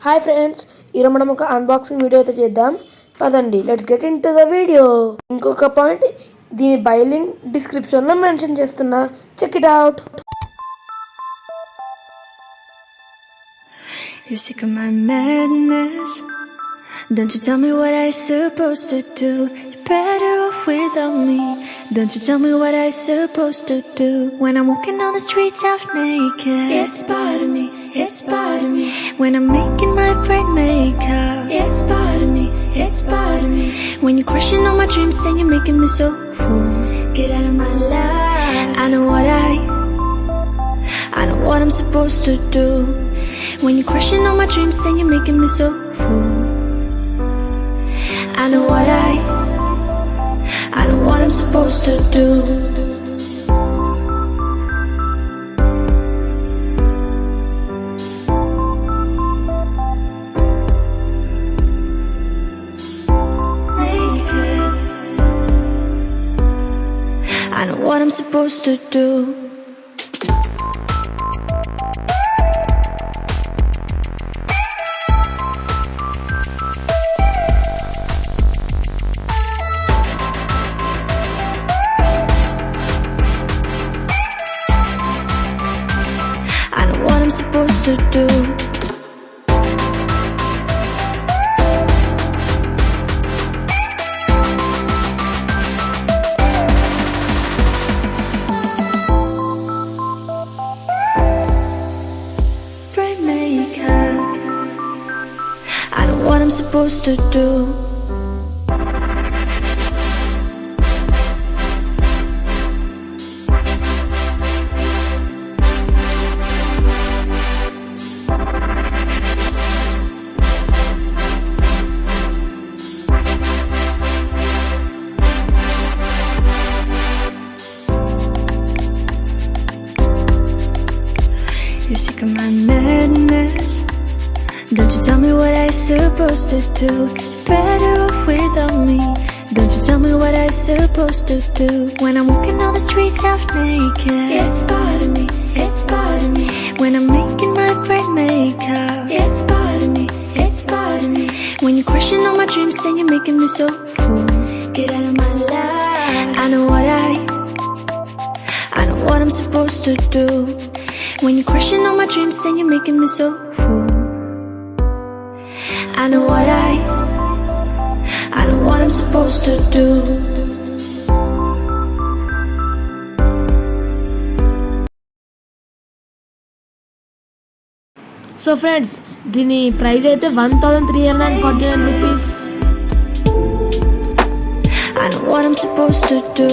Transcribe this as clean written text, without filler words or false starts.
Hi friends, ఈరోజు మనం ఒక అన్బాక్సింగ్ వీడియో అయితే చేద్దాం. పదండి, let's get into the video. ఇంకొక పాయింట్, దీని బై లింక్ డిస్క్రిప్షన్లో మెన్షన్ చేస్తున్నా, check it out. You're sick of my madness. Don't you tell me what I supposed to do. You're better off without me. Don't you tell me what I supposed to do. When I'm walking on the streets half naked, it's part of me, it's part of me. When I'm making my bright makeup, it's part of me, it's part of me. When you're crushing all my dreams and you're making me so full, get out of my life. I know what I'm supposed to do. When you're crushing all my dreams and you're making me so full, I know what I'm supposed to do. Naked. I know what I'm supposed to do. What I'm supposed to do. Bright makeup. I know what I'm supposed to do. You're sick of my madness. Don't you tell me what I supposed to do. You're better off without me. Don't you tell me what I supposed to do. When I'm walking on the streets half naked, it's part of me, it's part of me. When I'm making my bright makeup, it's part of me, it's part of me. When you're crushing all my dreams and you're making me so full, get out of my life. I know what I'm supposed to do. When you're crushing all my dreams and you're making me so full, I know what I'm supposed to do. So friends, దీని price అయితే 1349 rupees. I know what I'm supposed to do.